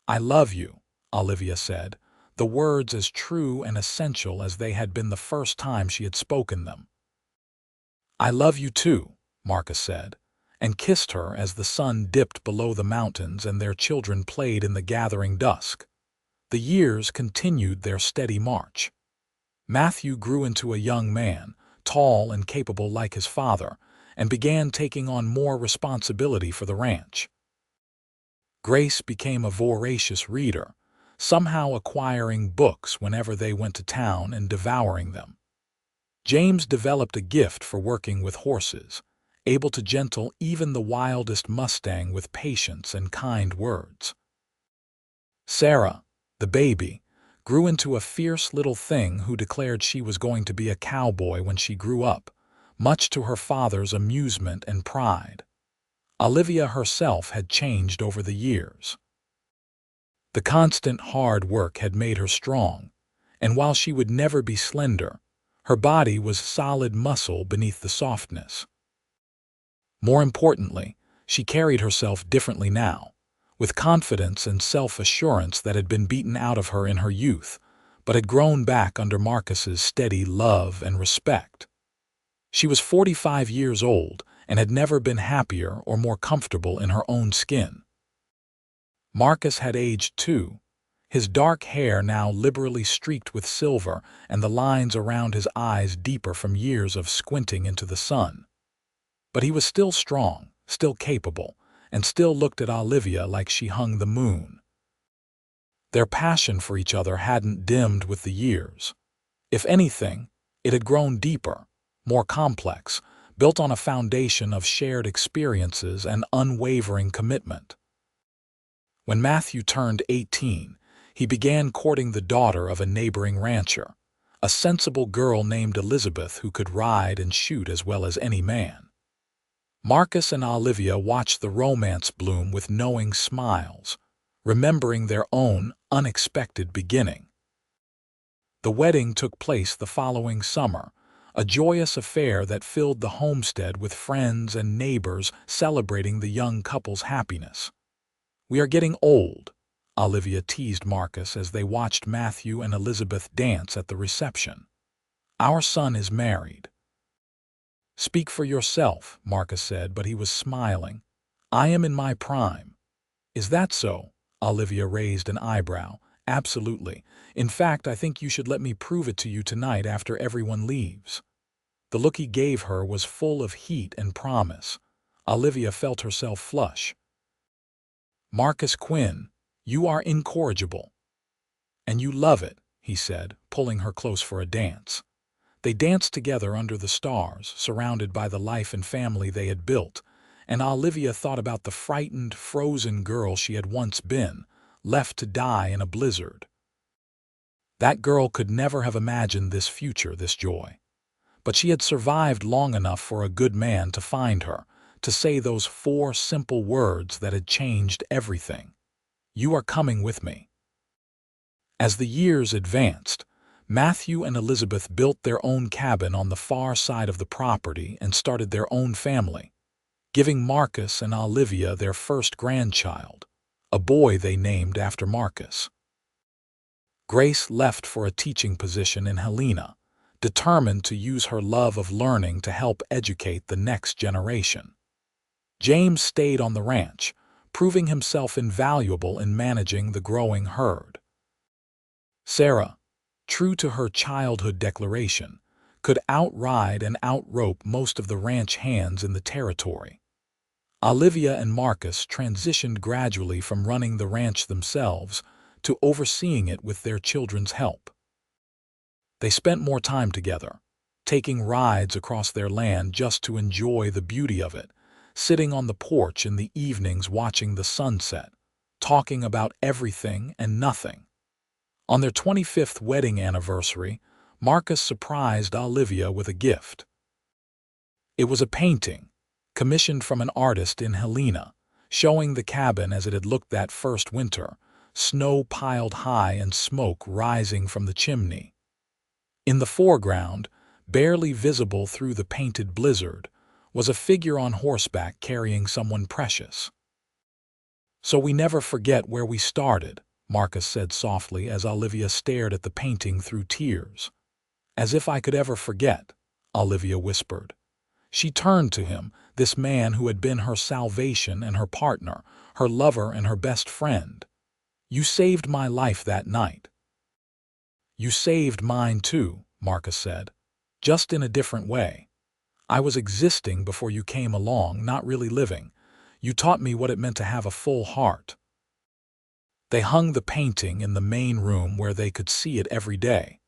"I love you," Olivia said, the words as true and essential as they had been the first time she had spoken them. "I love you too," Marcus said, and kissed her as the sun dipped below the mountains and their children played in the gathering dusk. The years continued their steady march. Matthew grew into a young man, tall and capable like his father, and began taking on more responsibility for the ranch. Grace became a voracious reader, somehow acquiring books whenever they went to town and devouring them. James developed a gift for working with horses, able to gentle even the wildest Mustang with patience and kind words. Sarah, the baby, grew into a fierce little thing who declared she was going to be a cowboy when she grew up, much to her father's amusement and pride. Olivia herself had changed over the years. The constant hard work had made her strong, and while she would never be slender, her body was solid muscle beneath the softness. More importantly, she carried herself differently now, with confidence and self-assurance that had been beaten out of her in her youth, but had grown back under Marcus's steady love and respect. She was 45 years old and had never been happier or more comfortable in her own skin. Marcus had aged too, his dark hair now liberally streaked with silver and the lines around his eyes deeper from years of squinting into the sun. But he was still strong, still capable, and still looked at Olivia like she hung the moon. Their passion for each other hadn't dimmed with the years. If anything, it had grown deeper, more complex, built on a foundation of shared experiences and unwavering commitment. When Matthew turned 18, he began courting the daughter of a neighboring rancher, a sensible girl named Elizabeth who could ride and shoot as well as any man. Marcus and Olivia watched the romance bloom with knowing smiles, remembering their own unexpected beginning. The wedding took place the following summer, a joyous affair that filled the homestead with friends and neighbors celebrating the young couple's happiness. "We are getting old," Olivia teased Marcus as they watched Matthew and Elizabeth dance at the reception. "Our son is married." "Speak for yourself," Marcus said, but he was smiling. "I am in my prime." "Is that so?" Olivia raised an eyebrow. "Absolutely. In fact, I think you should let me prove it to you tonight after everyone leaves." The look he gave her was full of heat and promise. Olivia felt herself flush. "Marcus Quinn, you are incorrigible." "And you love it," he said, pulling her close for a dance. They danced together under the stars, surrounded by the life and family they had built, and Olivia thought about the frightened, frozen girl she had once been, left to die in a blizzard. That girl could never have imagined this future, this joy. But she had survived long enough for a good man to find her, to say those 4 simple words that had changed everything. "You are coming with me." As the years advanced, Matthew and Elizabeth built their own cabin on the far side of the property and started their own family, giving Marcus and Olivia their first grandchild, a boy they named after Marcus. Grace left for a teaching position in Helena, determined to use her love of learning to help educate the next generation. James stayed on the ranch, proving himself invaluable in managing the growing herd. Sarah, true to her childhood declaration, could outride and outrope most of the ranch hands in the territory. Olivia and Marcus transitioned gradually from running the ranch themselves to overseeing it with their children's help. They spent more time together, taking rides across their land just to enjoy the beauty of it, sitting on the porch in the evenings watching the sunset, talking about everything and nothing. On their 25th wedding anniversary, Marcus surprised Olivia with a gift. It was a painting, commissioned from an artist in Helena, showing the cabin as it had looked that first winter, snow piled high and smoke rising from the chimney. In the foreground, barely visible through the painted blizzard, was a figure on horseback carrying someone precious. "So we never forget where we started," Marcus said softly as Olivia stared at the painting through tears. "As if I could ever forget," Olivia whispered. She turned to him, this man who had been her salvation and her partner, her lover and her best friend. "You saved my life that night." "You saved mine too," Marcus said, "just in a different way. I was existing before you came along, not really living. You taught me what it meant to have a full heart." They hung the painting in the main room where they could see it every day,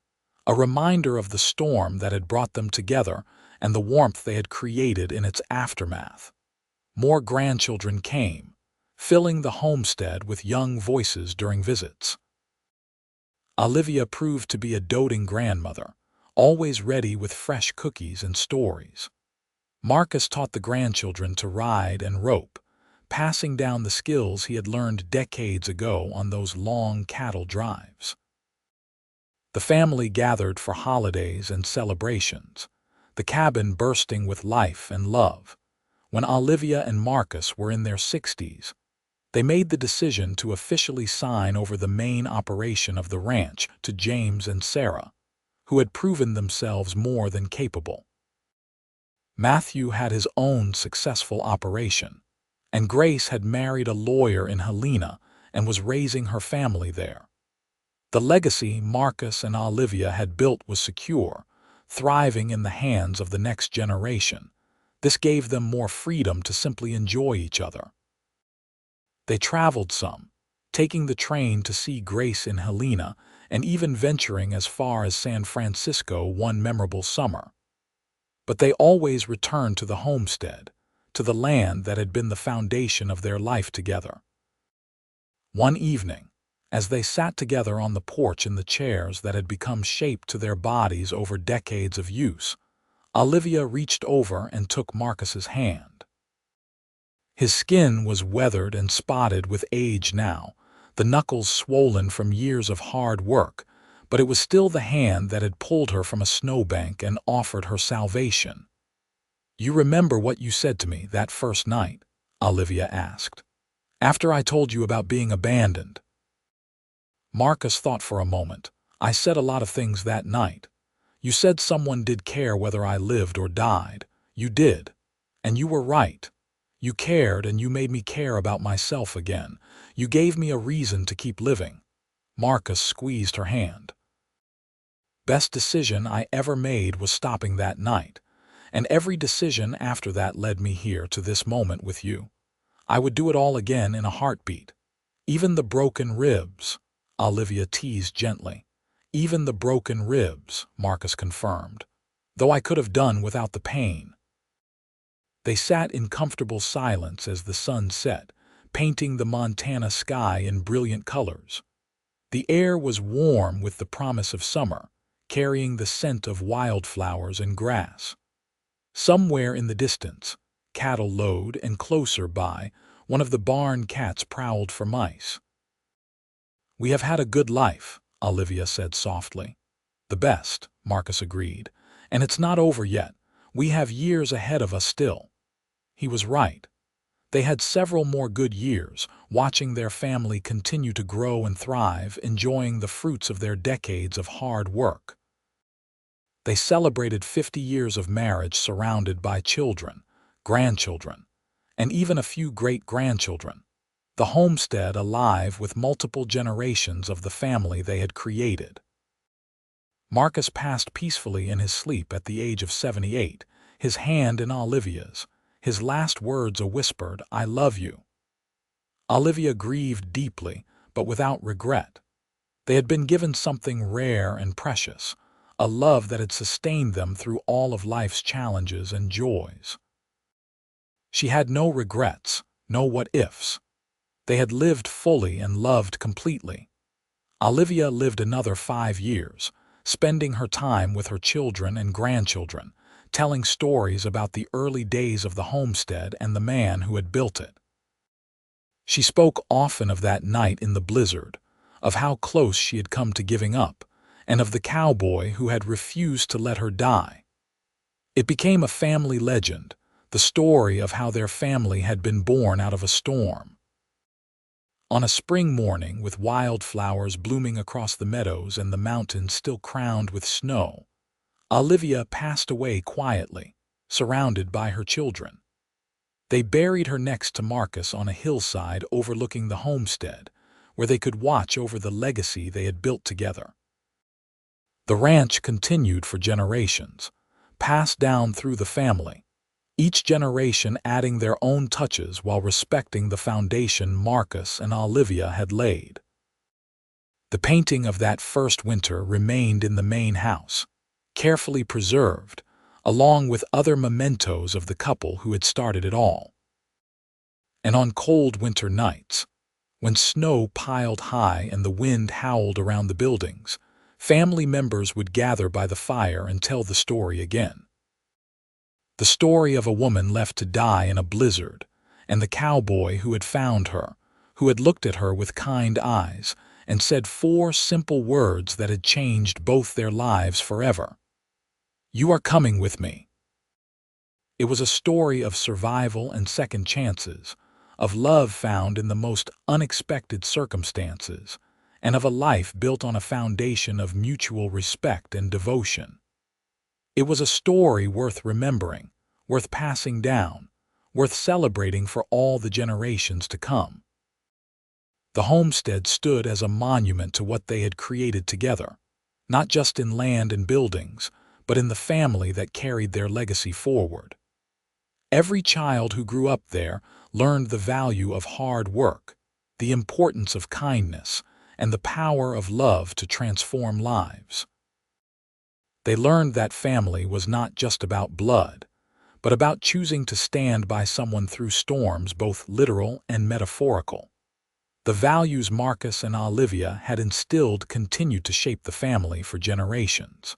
a reminder of the storm that had brought them together and the warmth they had created in its aftermath. More grandchildren came, filling the homestead with young voices during visits. Olivia proved to be a doting grandmother, always ready with fresh cookies and stories. Marcus taught the grandchildren to ride and rope, passing down the skills he had learned decades ago on those long cattle drives. The family gathered for holidays and celebrations, the cabin bursting with life and love. When Olivia and Marcus were in their 60s, they made the decision to officially sign over the main operation of the ranch to James and Sarah, who had proven themselves more than capable. Matthew had his own successful operation, and Grace had married a lawyer in Helena and was raising her family there. The legacy Marcus and Olivia had built was secure, thriving in the hands of the next generation. This gave them more freedom to simply enjoy each other. They traveled some, taking the train to see Grace in Helena and even venturing as far as San Francisco one memorable summer. But they always returned to the homestead, to the land that had been the foundation of their life together. One evening, as they sat together on the porch in the chairs that had become shaped to their bodies over decades of use, Olivia reached over and took Marcus's hand. His skin was weathered and spotted with age now, the knuckles swollen from years of hard work, but it was still the hand that had pulled her from a snowbank and offered her salvation. "You remember what you said to me that first night?" Olivia asked. "After I told you about being abandoned." Marcus thought for a moment. "I said a lot of things that night. You said someone did care whether I lived or died. You did. And you were right. You cared and you made me care about myself again. You gave me a reason to keep living." Marcus squeezed her hand. "Best decision I ever made was stopping that night, and every decision after that led me here to this moment with you. I would do it all again in a heartbeat. Even the broken ribs," Olivia teased gently. "Even the broken ribs," Marcus confirmed, "though I could have done without the pain." They sat in comfortable silence as the sun set, painting the Montana sky in brilliant colors. The air was warm with the promise of summer, carrying the scent of wildflowers and grass. Somewhere in the distance, cattle lowed, and closer by, one of the barn cats prowled for mice. "We have had a good life," Olivia said softly. "The best," Marcus agreed. "And it's not over yet. We have years ahead of us still." He was right. They had several more good years, watching their family continue to grow and thrive, enjoying the fruits of their decades of hard work. They celebrated 50 years of marriage surrounded by children, grandchildren, and even a few great-grandchildren. The homestead alive with multiple generations of the family they had created. Marcus passed peacefully in his sleep at the age of 78, his hand in Olivia's, his last words a whispered, "I love you." Olivia grieved deeply, but without regret. They had been given something rare and precious, a love that had sustained them through all of life's challenges and joys. She had no regrets, no what-ifs. They had lived fully and loved completely. Olivia lived another 5 years, spending her time with her children and grandchildren, telling stories about the early days of the homestead and the man who had built it. She spoke often of that night in the blizzard, of how close she had come to giving up, and of the cowboy who had refused to let her die. It became a family legend, the story of how their family had been born out of a storm. On a spring morning, with wildflowers blooming across the meadows and the mountains still crowned with snow, Olivia passed away quietly, surrounded by her children. They buried her next to Marcus on a hillside overlooking the homestead, where they could watch over the legacy they had built together. The ranch continued for generations, passed down through the family, each generation adding their own touches while respecting the foundation Marcus and Olivia had laid. The painting of that first winter remained in the main house, carefully preserved, along with other mementos of the couple who had started it all. And on cold winter nights, when snow piled high and the wind howled around the buildings, family members would gather by the fire and tell the story again. The story of a woman left to die in a blizzard, and the cowboy who had found her, who had looked at her with kind eyes and said 4 simple words that had changed both their lives forever. "You are coming with me." It was a story of survival and second chances, of love found in the most unexpected circumstances, and of a life built on a foundation of mutual respect and devotion. It was a story worth remembering, worth passing down, worth celebrating for all the generations to come. The homestead stood as a monument to what they had created together, not just in land and buildings, but in the family that carried their legacy forward. Every child who grew up there learned the value of hard work, the importance of kindness, and the power of love to transform lives. They learned that family was not just about blood, but about choosing to stand by someone through storms both literal and metaphorical. The values Marcus and Olivia had instilled continued to shape the family for generations.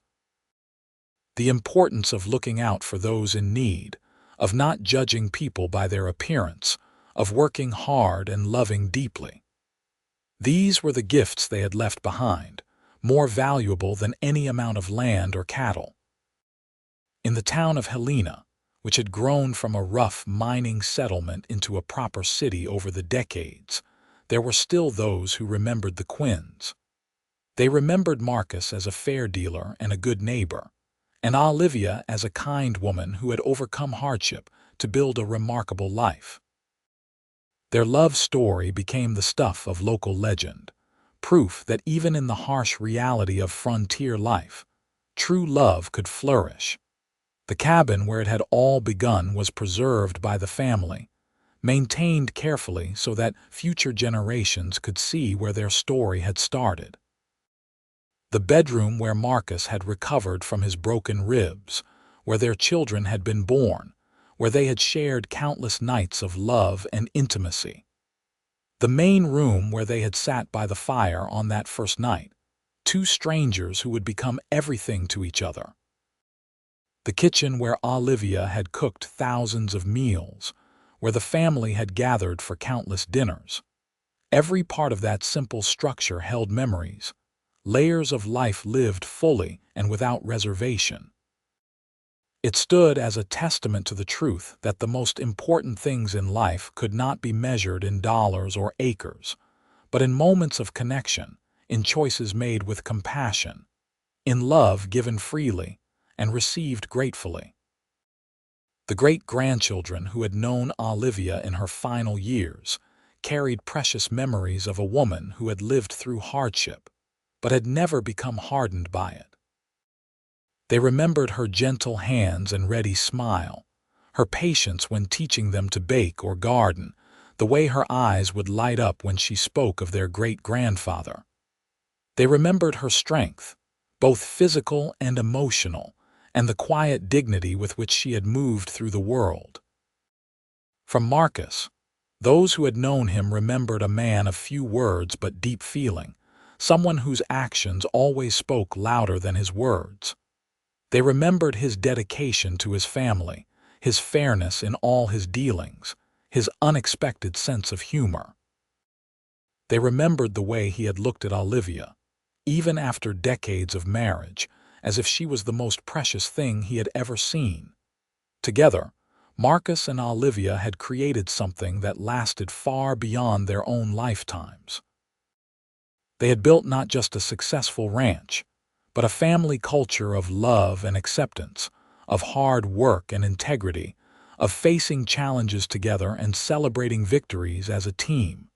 The importance of looking out for those in need, of not judging people by their appearance, of working hard and loving deeply. These were the gifts they had left behind, more valuable than any amount of land or cattle. In the town of Helena, which had grown from a rough mining settlement into a proper city over the decades, there were still those who remembered the Quinns. They remembered Marcus as a fair dealer and a good neighbor, and Olivia as a kind woman who had overcome hardship to build a remarkable life. Their love story became the stuff of local legend, proof that even in the harsh reality of frontier life, true love could flourish. The cabin where it had all begun was preserved by the family, maintained carefully so that future generations could see where their story had started. The bedroom where Marcus had recovered from his broken ribs, where their children had been born, where they had shared countless nights of love and intimacy. The main room where they had sat by the fire on that first night, 2 strangers who would become everything to each other. The kitchen where Olivia had cooked thousands of meals, where the family had gathered for countless dinners. Every part of that simple structure held memories, layers of life lived fully and without reservation. It stood as a testament to the truth that the most important things in life could not be measured in dollars or acres, but in moments of connection, in choices made with compassion, in love given freely and received gratefully. The great-grandchildren who had known Olivia in her final years carried precious memories of a woman who had lived through hardship, but had never become hardened by it. They remembered her gentle hands and ready smile, her patience when teaching them to bake or garden, the way her eyes would light up when she spoke of their great-grandfather. They remembered her strength, both physical and emotional, and the quiet dignity with which she had moved through the world. From Marcus, those who had known him remembered a man of few words but deep feeling, someone whose actions always spoke louder than his words. They remembered his dedication to his family, his fairness in all his dealings, his unexpected sense of humor. They remembered the way he had looked at Olivia, even after decades of marriage, as if she was the most precious thing he had ever seen. Together, Marcus and Olivia had created something that lasted far beyond their own lifetimes. They had built not just a successful ranch, but a family culture of love and acceptance, of hard work and integrity, of facing challenges together and celebrating victories as a team.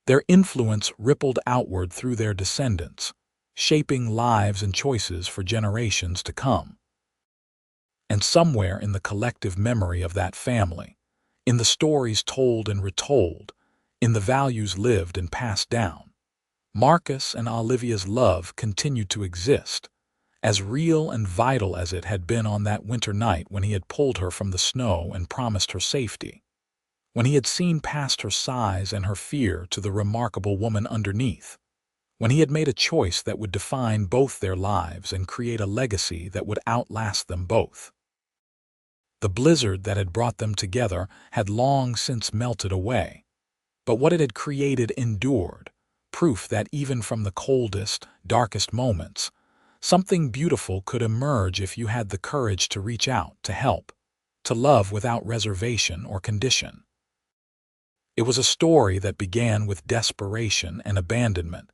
Their influence rippled outward through their descendants, shaping lives and choices for generations to come. And somewhere in the collective memory of that family, in the stories told and retold, in the values lived and passed down, Marcus and Olivia's love continued to exist, as real and vital as it had been on that winter night when he had pulled her from the snow and promised her safety, when he had seen past her size and her fear to the remarkable woman underneath, when he had made a choice that would define both their lives and create a legacy that would outlast them both. The blizzard that had brought them together had long since melted away, but what it had created endured, proof that even from the coldest, darkest moments, something beautiful could emerge if you had the courage to reach out, to help, to love without reservation or condition. It was a story that began with desperation and abandonment,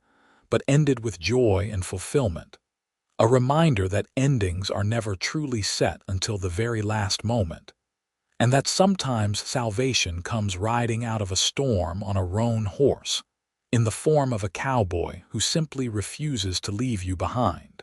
but ended with joy and fulfillment. A reminder that endings are never truly set until the very last moment, and that sometimes salvation comes riding out of a storm on a roan horse, in the form of a cowboy who simply refuses to leave you behind.